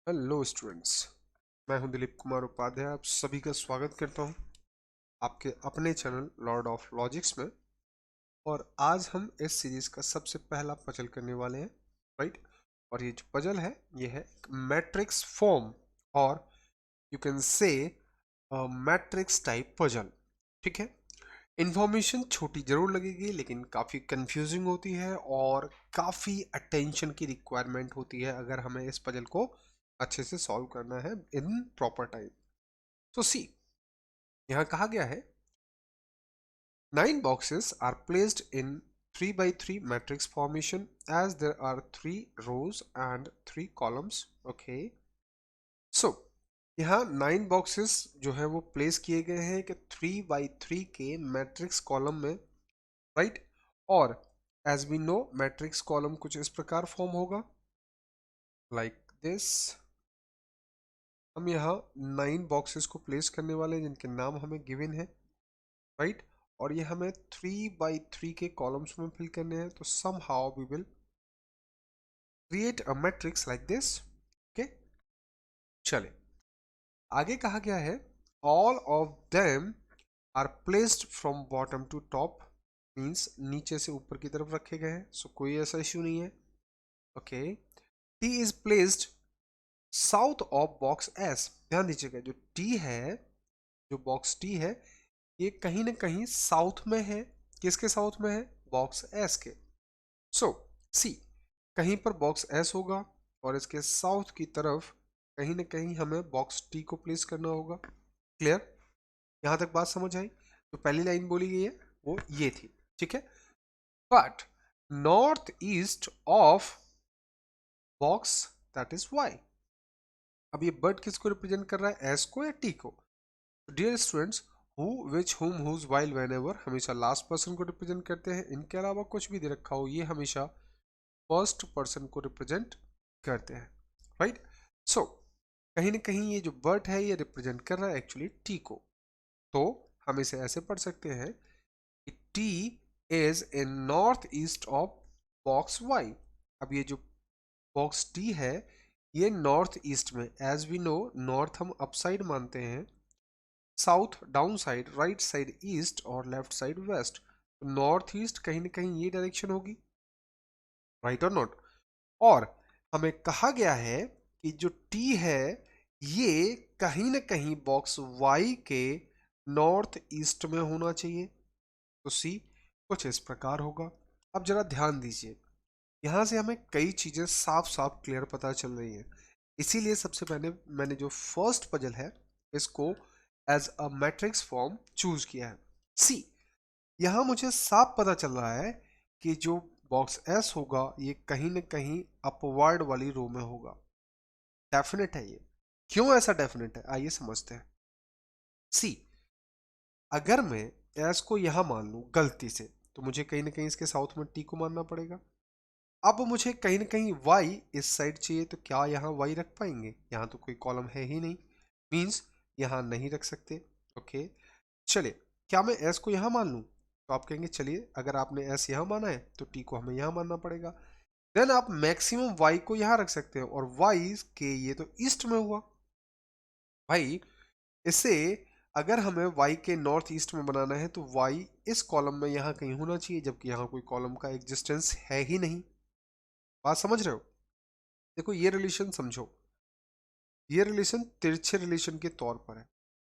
Hello students, मैं हूं दिलीप कुमार उपाध्याय। आप सभी का स्वागत करता हूं आपके अपने चैनल लॉर्ड ऑफ लॉजिक्स में। और आज हम इस सीरीज का सबसे पहला पजल करने वाले हैं, राइट। और ये जो पजल है ये है मैट्रिक्स फॉर्म, और you can say matrix type puzzle. ठीक है, इंफॉर्मेशन छोटी जरूर लगेगी लेकिन काफ़ी कंफ्यूजिंग होती है और काफ़ी अटेंशन की रिक्वायरमेंट होती है अगर हमें इस पजल को अच्छे से सॉल्व करना है इन प्रॉपर टाइम। तो सी, यहाँ कहा गया है 9 boxes are placed in 3 by 3 matrix formation as there are 3 rows and 3 columns. Okay, so यहाँ 9 boxes जो है वो प्लेस किए गए हैं कि 3 by 3 के मैट्रिक्स कॉलम में, राइट। और as we know matrix column कुछ इस प्रकार फॉर्म होगा, लाइक दिस। हम यहाँ 9 बॉक्सेस को प्लेस करने वाले हैं जिनके नाम हमें गिवन है, राइट। और ये हमें 3 by 3 के कॉलम्स में फिल करने हैं। तो somehow we will create a matrix like this. Okay, चले आगे। कहा गया है all of them are placed from bottom to top, means नीचे से ऊपर की तरफ रखे गए हैं। सो कोई ऐसा इश्यू नहीं है। Okay, T is placed south of box S. ध्यान दीजिएगा, जो टी है, जो बॉक्स टी है, ये कहीं ना कहीं साउथ में है। किसके साउथ में है? बॉक्स एस के। सो सी, कहीं पर बॉक्स एस होगा और इसके साउथ की तरफ कहीं ना कहीं हमें बॉक्स टी को प्लेस करना होगा। क्लियर? यहां तक बात समझ आई? तो पहली लाइन बोली गई है वो ये थी, ठीक है। But north east of box, that is Y. अब ये बट किसको रिप्रेजेंट कर रहा है? एस को या टी को? डियर स्टूडेंट्स, हु, विच, हुम, हुज, व्हाइल, व्हेनेवर हमेशा लास्ट पर्सन को रिप्रेजेंट करते हैं। इनके अलावा कुछ भी दे रखा हो ये हमेशा फर्स्ट पर्सन को रिप्रेजेंट करते हैं, राइट। सो कहीं ना कहीं ये जो बट है ये रिप्रेजेंट कर रहा है एक्चुअली टी को। तो हम इसे ऐसे पढ़ सकते हैं कि T is in north east of box Y. अब ये जो बॉक्स टी है ये नॉर्थ ईस्ट में, एज वी नो नॉर्थ हम अपसाइड मानते हैं, south down side, right side east और left side west. North east कहीं ना कहीं ये डायरेक्शन होगी, राइट और नॉट। और हमें कहा गया है कि जो टी है ये कहीं ना कहीं बॉक्स वाई के नॉर्थ ईस्ट में होना चाहिए। तो सी कुछ इस प्रकार होगा। अब जरा ध्यान दीजिए, यहां से हमें कई चीजें साफ साफ क्लियर पता चल रही हैं। इसीलिए सबसे पहले मैंने जो फर्स्ट पजल है इसको as a matrix form choose किया है। सी, यहां मुझे साफ पता चल रहा है कि जो बॉक्स एस होगा ये कहीं ना कहीं अपवर्ड वाली रो में होगा। डेफिनेट है ये। क्यों ऐसा डेफिनेट है आइए समझते हैं। सी, अगर मैं एस को यहां मान लूं गलती से तो मुझे कहीं ना कहीं इसके साउथ में टी को मानना पड़ेगा। अब मुझे कहीं ना कहीं वाई इस साइड चाहिए, तो क्या यहाँ वाई रख पाएंगे? यहाँ तो कोई कॉलम है ही नहीं, मीन्स यहाँ नहीं रख सकते। ओके, चलिए क्या मैं एस को यहाँ मान लूँ? तो आप कहेंगे चलिए अगर आपने एस यहाँ माना है तो टी को हमें यहाँ मानना पड़ेगा। देन आप मैक्सिमम वाई को यहाँ रख सकते हैं, और वाई के ये तो ईस्ट में हुआ भाई। इसे अगर हमें y के नॉर्थ ईस्ट में बनाना है तो y इस कॉलम में यहाँ कहीं होना चाहिए, जबकि यहाँ कोई कॉलम का एग्जिस्टेंस है ही नहीं। बात समझ रहे हो? देखो ये रिलेशन समझो, ये रिलेशन तिरछे रिलेशन के तौर पर है,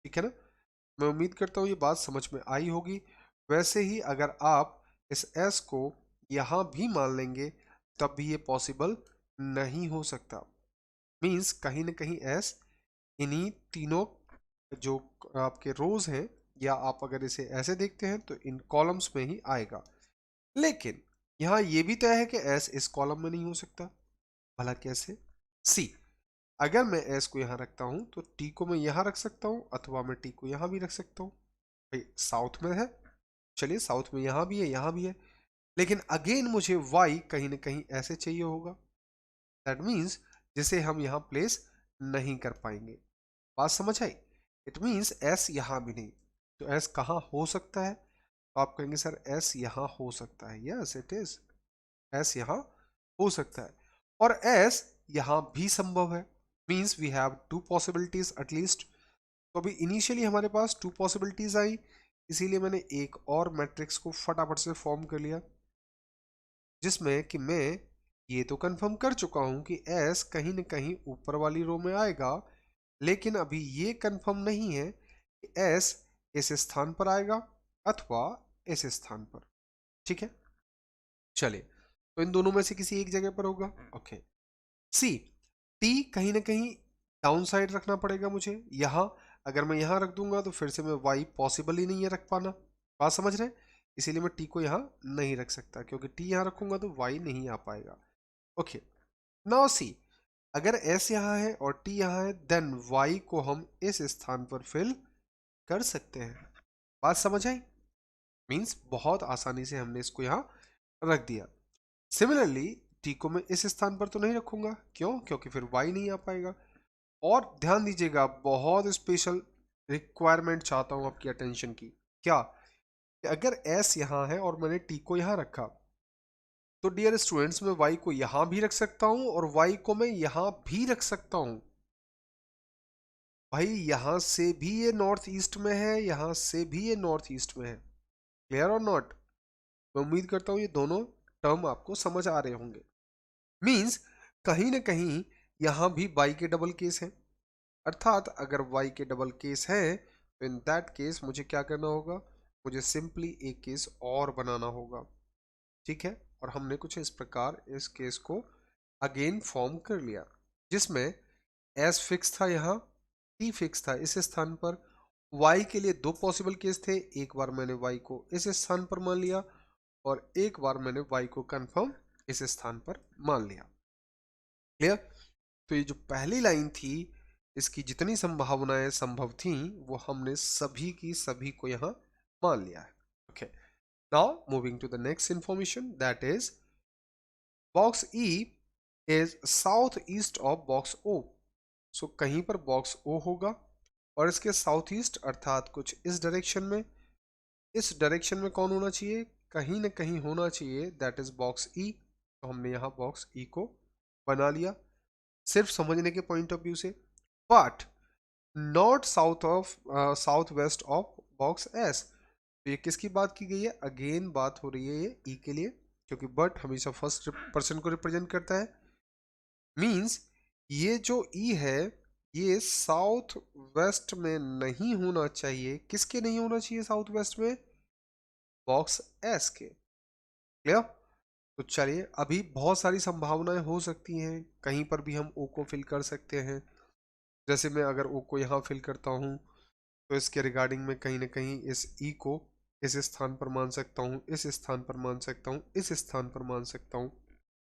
ठीक है ना। मैं उम्मीद करता हूँ ये बात समझ में आई होगी। वैसे ही अगर आप इस s को यहाँ भी मान लेंगे तब भी ये पॉसिबल नहीं हो सकता। मीन्स कहीं ना कहीं s इन्हीं तीनों जो आपके रोज हैं, या आप अगर इसे ऐसे देखते हैं तो इन कॉलम्स में ही आएगा। लेकिन यहाँ ये भी तय है कि s इस कॉलम में नहीं हो सकता। भला कैसे? सी, अगर मैं एस को यहाँ रखता हूँ तो टी को मैं यहाँ रख सकता हूँ, अथवा मैं टी को यहाँ भी रख सकता हूँ। भाई साउथ में है, चलिए साउथ में यहाँ भी है यहाँ भी है, लेकिन अगेन मुझे वाई कहीं ना कहीं ऐसे चाहिए होगा। दैट मीन्स जिसे हम यहाँ प्लेस नहीं कर पाएंगे। बात समझ आई? इट मीन्स एस यहाँ भी नहीं। तो एस कहाँ हो सकता है? तो आप कहेंगे सर एस यहाँ हो सकता है। यस इट इज, एस यहाँ हो सकता है, और एस यहाँ भी संभव है। Means we have two possibilities at least. तो अभी इनिशियली हमारे पास टू पॉसिबिलिटीज आई, इसीलिए मैंने एक और मैट्रिक्स को फटाफट से फॉर्म कर लिया, जिसमें कि मैं ये तो कंफर्म कर चुका हूं कि एस कहीं न कहीं ऊपर वाली रो में आएगा, लेकिन अभी ये कंफर्म नहीं है कि एस इस स्थान पर आएगा अथवा इस स्थान पर। ठीक है, चलिए, तो इन दोनों में से किसी एक जगह पर होगा। ओके, सी टी कहीं ना कहीं डाउन साइड रखना पड़ेगा मुझे यहां। अगर मैं यहां रख दूंगा तो फिर से मैं वाई पॉसिबल ही नहीं है रख पाना। बात समझ रहे हैं? इसीलिए मैं टी को यहां नहीं रख सकता, क्योंकि टी यहां रखूंगा तो वाई नहीं आ पाएगा। ओके, नाउ सी, अगर एस यहाँ है और टी यहाँ है, देन वाई को हम इस स्थान पर फिल कर सकते हैं। बात समझ आई? मीन्स बहुत आसानी से हमने इसको यहाँ रख दिया। सिमिलरली टी को मैं इस स्थान पर तो नहीं रखूंगा, क्यों? क्योंकि फिर वाई नहीं आ पाएगा। और ध्यान दीजिएगा, बहुत स्पेशल रिक्वायरमेंट चाहता हूं आपकी अटेंशन की। क्या? कि अगर एस यहाँ है और मैंने टी को यहाँ रखा, तो डियर स्टूडेंट्स मैं वाई को यहां भी रख सकता हूं और वाई को मैं यहां भी रख सकता हूं। भाई यहां से भी ये नॉर्थ ईस्ट में है, यहां से भी ये नॉर्थ ईस्ट में है। क्लियर और नॉट? मैं उम्मीद करता हूं ये दोनों टर्म आपको समझ आ रहे होंगे। मींस कहीं ना कहीं यहां भी वाई के डबल केस है, अर्थात अगर y के डबल केस है तो इन दैट केस मुझे क्या करना होगा? मुझे सिंपली एक केस और बनाना होगा। ठीक है, और हमने कुछ इस प्रकार इस केस को अगेन फॉर्म कर लिया, जिसमें s फिक्स था यहाँ, t फिक्स था इस स्थान पर। y के लिए दो पॉसिबल केस थे, एक बार मैंने y को इस स्थान पर मान लिया और एक बार मैंने y को कंफर्म इस स्थान पर मान लिया। क्लियर? तो ये जो पहली लाइन थी, इसकी जितनी संभावनाएं संभव थी वो हमने सभी की सभी को यहां मान लिया है। Okay, now moving to the next information, that is box E is south east of box O. So कहीं पर बॉक्स ओ होगा और इसके साउथ ईस्ट अर्थात कुछ इस डायरेक्शन में। इस डायरेक्शन में कौन होना चाहिए? कहीं ना कहीं होना चाहिए, दैट इज बॉक्स ई। तो हमने यहाँ बॉक्स ई को बना लिया सिर्फ समझने के पॉइंट ऑफ व्यू से, but not south west of box S. तो ये किसकी बात की गई है? अगेन बात हो रही है ये ई के लिए, क्योंकि बट हमेशा फर्स्ट पर्सन को रिप्रेजेंट करता है। मींस ये जो ई है ये साउथ वेस्ट में नहीं होना चाहिए। किसके नहीं होना चाहिए साउथ वेस्ट में? बॉक्स एस के। क्लियर? तो चलिए, अभी बहुत सारी संभावनाएं हो सकती हैं, कहीं पर भी हम ओ को फिल कर सकते हैं। जैसे मैं अगर ओ को यहाँ फिल करता हूँ तो इसके रिगार्डिंग में कहीं ना कहीं इस ई को इस स्थान पर मान सकता हूँ, इस स्थान पर मान सकता हूँ, इस स्थान पर मान सकता हूँ।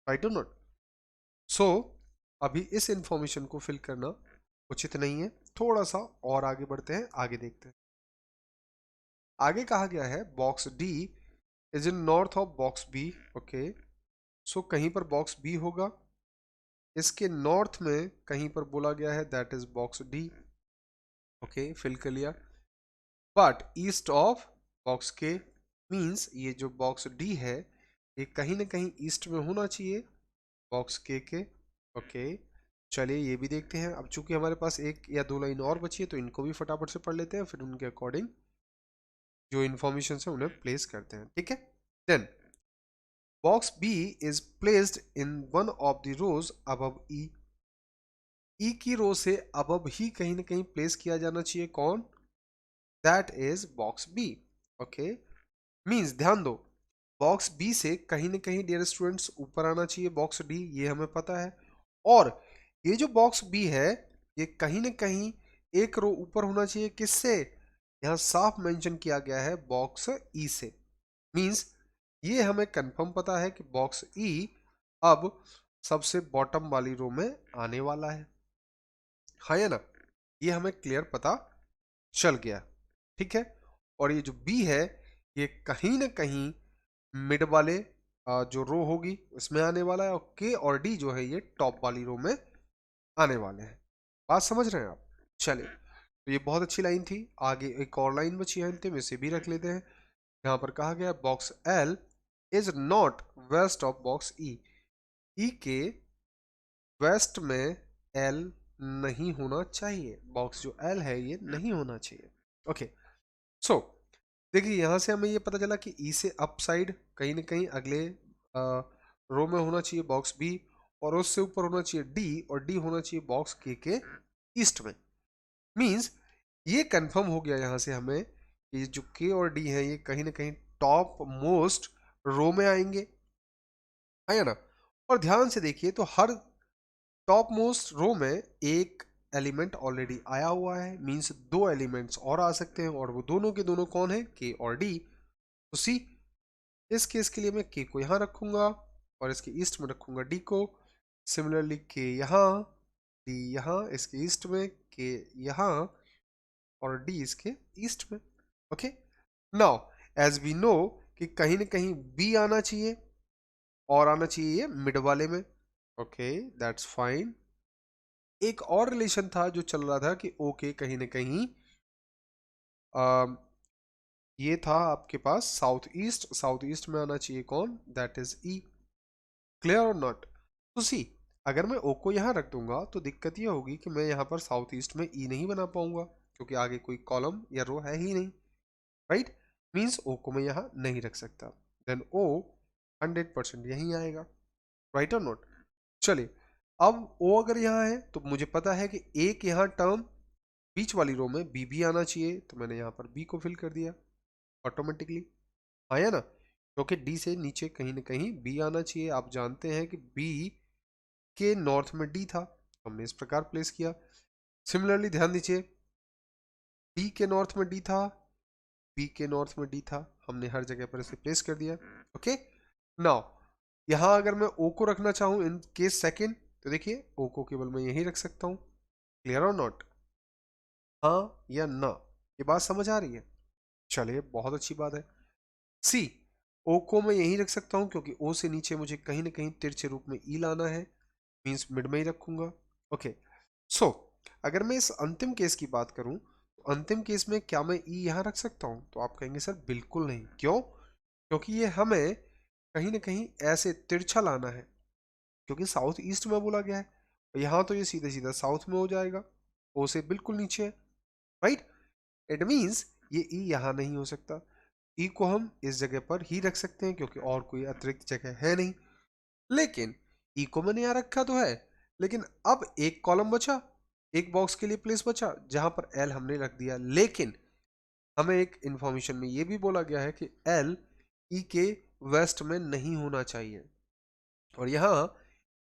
राइट और नॉट? सो अभी इस इंफॉर्मेशन को फिल करना उचित नहीं है, थोड़ा सा और आगे बढ़ते हैं, आगे देखते हैं। आगे कहा गया है box D is in north of box B. Okay, so कहीं पर बॉक्स बी होगा, इसके नॉर्थ में कहीं पर बोला गया है, that is box D. Okay, fill कर लिया। बट ईस्ट ऑफ बॉक्स के, मीन्स ये जो बॉक्स डी है ये कहीं ना कहीं ईस्ट में होना चाहिए बॉक्स के। ओके, चलिए ये भी देखते हैं। अब चूंकि हमारे पास एक या दो लाइन और बची है तो इनको भी फटाफट से पढ़ लेते हैं, फिर उनके अकॉर्डिंग जो इन्फॉर्मेशन है उन्हें प्लेस करते हैं। ठीक है, then box B is placed in one of the rows above E. E की रो से अबव ही कहीं ना कहीं प्लेस किया जाना चाहिए। कौन? That is box B. Okay, means ध्यान दो, बॉक्स बी से कहीं ना कहीं डियर स्टूडेंट्स ऊपर आना चाहिए बॉक्स डी, ये हमें पता है। और ये जो बॉक्स बी है ये कहीं ना कहीं एक रो ऊपर होना चाहिए। किससे? यहाँ साफ मेंशन किया गया है बॉक्स ई से। मीन्स ये हमें कंफर्म पता है कि बॉक्स ई अब सबसे बॉटम वाली रो में आने वाला है। हाँ या ना? ये हमें क्लियर पता चल गया। ठीक है, और ये जो बी है ये कहीं ना कहीं मिड वाले जो रो होगी उसमें आने वाला है, और के और डी जो है ये टॉप वाली रो में आने वाले हैं। बात समझ रहे हैं आप? चलिए, तो ये बहुत अच्छी लाइन थी। आगे एक और लाइन बची है अंतिम, इसे भी रख लेते हैं। यहाँ पर कहा गया box L is not west of box E. E के वेस्ट में एल नहीं होना चाहिए, बॉक्स जो एल है ये नहीं होना चाहिए। ओके, सो देखिए यहाँ से हमें ये पता चला कि ई से अप साइड कहीं ना कहीं अगले रो में होना चाहिए बॉक्स बी, और उससे ऊपर होना चाहिए डी, और डी होना चाहिए बॉक्स के ईस्ट में। मींस ये कंफर्म हो गया यहाँ से हमें कि जो के और डी है ये कहीं ना कहीं टॉप मोस्ट रो में आएंगे, है ना। और ध्यान से देखिए तो हर टॉप मोस्ट रो में एक एलिमेंट ऑलरेडी आया हुआ है, मींस दो एलिमेंट्स और आ सकते हैं, और वो दोनों के दोनों कौन है, के और डी। तो सी, इस केस के लिए मैं के को यहाँ रखूंगा और इसके ईस्ट में रखूंगा डी को। सिमिलरली के यहाँ, डी यहाँ, इसके ईस्ट में, के यहाँ और डी इसके ईस्ट में। Okay, now as we know कि कहीं ना कहीं बी आना चाहिए, और आना चाहिए ये मिड वाले में। Okay, that's fine. एक और रिलेशन था जो चल रहा था कि ओके कहीं ना कहीं ये था आपके पास साउथ ईस्ट, साउथ ईस्ट में आना चाहिए कौन, दैट इज ई। क्लियर और नॉट? तो सी, अगर मैं ओ को यहाँ रख दूंगा तो दिक्कत ये होगी कि मैं यहाँ पर साउथ ईस्ट में ई नहीं बना पाऊंगा, क्योंकि आगे कोई कॉलम या रो है ही नहीं, राइट। मीन्स ओ को मैं यहाँ नहीं रख सकता, देन ओ 100% यहीं आएगा, राइट और नॉट? चलिए, अब ओ अगर यहाँ है तो मुझे पता है कि एक यहाँ टर्म बीच वाली रो में बी भी आना चाहिए, तो मैंने यहाँ पर बी को फिल कर दिया ऑटोमेटिकली, आया ना। क्योंकि डी से नीचे कहीं ना कहीं बी आना चाहिए। आप जानते हैं कि बी के नॉर्थ में डी था, हमने इस प्रकार प्लेस किया। सिमिलरली ध्यान दीजिए, डी के नॉर्थ में डी था, बी के नॉर्थ में डी था, हमने हर जगह पर इसे प्लेस कर दिया। ओके, नाउ यहां अगर मैं ओ को रखना चाहूं इन केस सेकेंड, तो देखिए ओ को केवल मैं यहीं रख सकता हूं। क्लियर और नॉट? हाँ या ना, ये बात समझ आ रही है? चलिए, बहुत अच्छी बात है। सी, ओ को मैं यहीं रख सकता हूं क्योंकि ओ से नीचे मुझे कहीं ना कहीं तिरछे रूप में ई लाना है, मीन्स मिड में ही रखूंगा। ओके, सो अगर मैं इस अंतिम केस की बात करूं तो अंतिम केस में क्या मैं ई यहां रख सकता हूं? तो आप कहेंगे सर बिल्कुल नहीं। क्यों? क्योंकि ये हमें कहीं ना कहीं ऐसे तिरछा लाना है, क्योंकि साउथ ईस्ट में बोला गया है, यहां तो ये सीधा सीधा साउथ में हो जाएगा, ओ से बिल्कुल नीचे है, राइट। इट मीन्स ये ई यहां नहीं हो सकता। ई को हम इस जगह पर ही रख सकते हैं क्योंकि और कोई अतिरिक्त जगह है नहीं। लेकिन ई को मैंने यहां रखा तो है, लेकिन अब एक कॉलम बचा, एक बॉक्स के लिए प्लेस बचा जहां पर एल हमने रख दिया, लेकिन हमें एक इंफॉर्मेशन में यह भी बोला गया है कि एल ई के वेस्ट में नहीं होना चाहिए, और यहाँ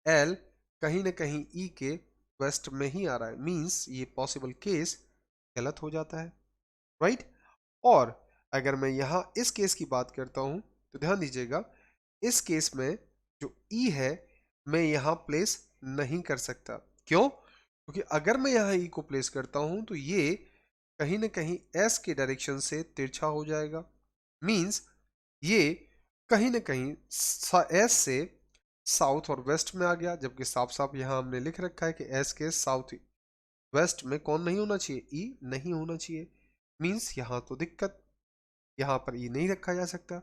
एल कहीं ना कहीं ई के वेस्ट में ही आ रहा है, मींस ये पॉसिबल केस गलत हो जाता है, राइट। और अगर मैं यहाँ इस केस की बात करता हूं तो ध्यान दीजिएगा, इस केस में जो ई है मैं यहाँ प्लेस नहीं कर सकता। क्यों? क्योंकि अगर मैं यहाँ ई को प्लेस करता हूं तो ये कहीं ना कहीं एस के डायरेक्शन से तिरछा हो जाएगा, मींस ये कहीं ना कहीं एस से साउथ और वेस्ट में आ गया, जबकि साफ साफ यहाँ हमने लिख रखा है कि एस के साउथ वेस्ट में कौन नहीं होना चाहिए, ई नहीं होना चाहिए, मींस यहाँ तो दिक्कत, यहाँ पर ई नहीं रखा जा सकता।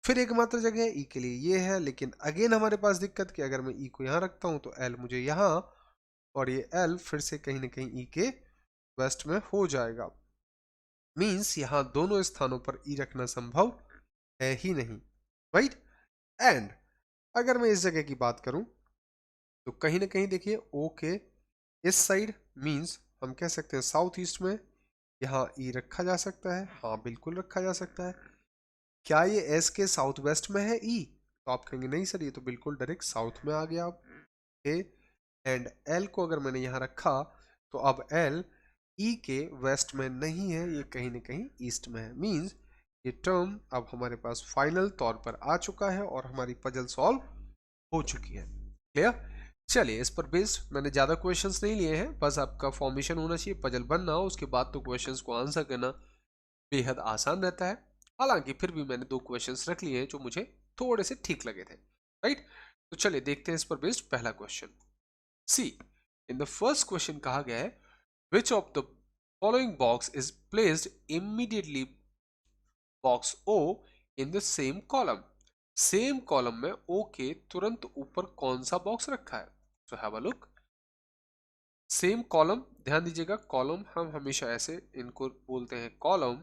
फिर एकमात्र जगह ई के लिए ये है, लेकिन अगेन हमारे पास दिक्कत कि अगर मैं ई को यहाँ रखता हूँ तो एल मुझे यहाँ, और ये एल फिर से कहीं ना कहीं ई के वेस्ट में हो जाएगा, मींस यहाँ दोनों स्थानों पर ई रखना संभव है ही नहीं, राइट। एंड अगर मैं इस जगह की बात करूं तो कहीं ना कहीं देखिए ओ के इस साइड, मींस हम कह सकते हैं साउथ ईस्ट में यहाँ ई रखा जा सकता है। हाँ बिल्कुल रखा जा सकता है। क्या ये एस के साउथ वेस्ट में है ई? तो आप कहेंगे नहीं सर, ये तो बिल्कुल डायरेक्ट साउथ में आ गया। अब एंड एल को अगर मैंने यहाँ रखा तो अब एल ई के वेस्ट में नहीं है, ये कहीं ना कहीं ईस्ट में है, मींस ये टर्म अब हमारे पास फाइनल तौर पर आ चुका है और हमारी पजल सॉल्व हो चुकी है। क्लियर? चलिए, इस पर बेस्ड मैंने ज़्यादा क्वेश्चंस नहीं लिए हैं, बस आपका फॉर्मेशन होना चाहिए, पजल बनना हो, उसके बाद तो क्वेश्चंस को आंसर करना बेहद आसान रहता है। हालांकि फिर भी मैंने 2 क्वेश्चंस रख लिए हैं जो मुझे थोड़े से ठीक लगे थे, राइट। तो चलिए देखते हैं इस पर बेस्ड पहला question. See, in the first question कहा गया है which of the following box is placed immediately box O in the same column. Same column में ओ के तुरंत ऊपर कौन सा बॉक्स रखा है? So have a look. Same column, ध्यान दीजिएगा कॉलम हम हमेशा ऐसे इनको बोलते हैं कॉलम,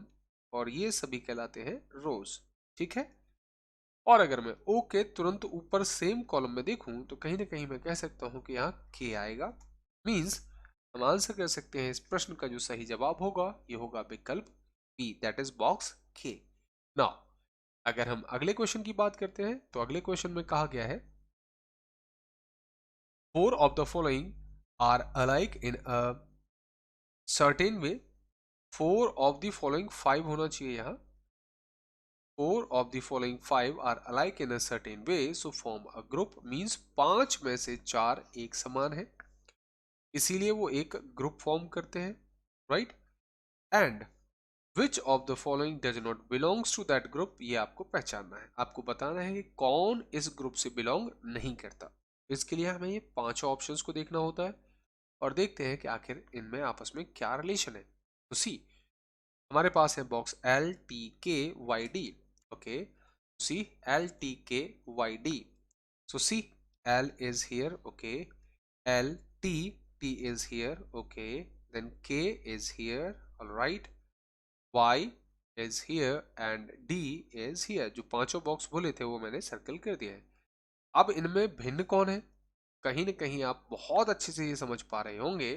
और ये सभी कहलाते हैं रोज, ठीक है। और अगर मैं ओ के तुरंत ऊपर सेम कॉलम में देखूं तो कहीं ना कहीं मैं कह सकता हूं कि यहाँ के आएगा। मींस हम आंसर कर सकते हैं इस प्रश्न का जो सही जवाब होगा ये होगा विकल्प बी, दैट इज बॉक्स के। नाउ अगर हम अगले क्वेश्चन की बात करते हैं तो अगले क्वेश्चन में कहा गया है four of the following are alike in a certain way. Four of the following, five होना चाहिए यहाँ। Four of the following five are alike in a certain way, so form a group means पांच में से चार एक समान है, इसीलिए वो एक ग्रुप फॉर्म करते हैं, right. And which of the following does not belongs to that group, ये आपको पहचानना है, आपको बताना है कि कौन इस ग्रुप से बिलोंग नहीं करता। इसके लिए हमें ये पांचों ऑप्शंस को देखना होता है और देखते हैं कि आखिर इनमें आपस में क्या रिलेशन है। तो सी, हमारे पास है box L T K Y D. Okay, see L T K Y D, so see L is here, okay, L T T is here, okay, then K is here, all right, Y is here and D is here। जो पांचों box बोले थे वो मैंने circle कर दिया है। अब इनमें भिन्न कौन है, कहीं ना कहीं आप बहुत अच्छे से ये समझ पा रहे होंगे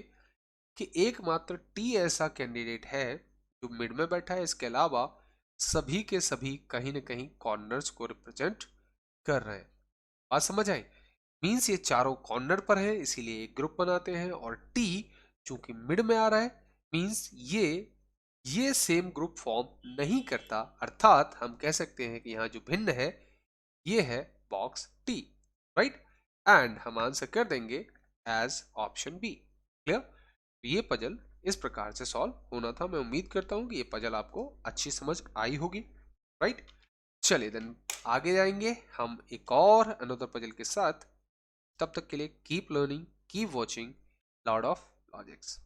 कि एकमात्र टी ऐसा कैंडिडेट है जो मिड में बैठा है, इसके अलावा सभी के सभी कहीं ना कहीं कॉर्नर्स को रिप्रेजेंट कर रहे हैं। बात समझ आई? मींस ये चारों कॉर्नर पर है इसीलिए एक ग्रुप बनाते हैं, और टी चूंकि मिड में आ रहा है मींस ये सेम ग्रुप फॉर्म नहीं करता, अर्थात हम कह सकते हैं कि यहां जो भिन्न है ये है बॉक्स टी, राइट। एंड हम आंसर कर देंगे एज ऑप्शन बी। क्लियर? ये पजल इस प्रकार से सॉल्व होना था। मैं उम्मीद करता हूं कि ये पजल आपको अच्छी समझ आई होगी, राइट। चलिए देन आगे जाएंगे हम एक और अनदर पजल के साथ। तब तक के लिए keep learning, keep watching Lord of logics.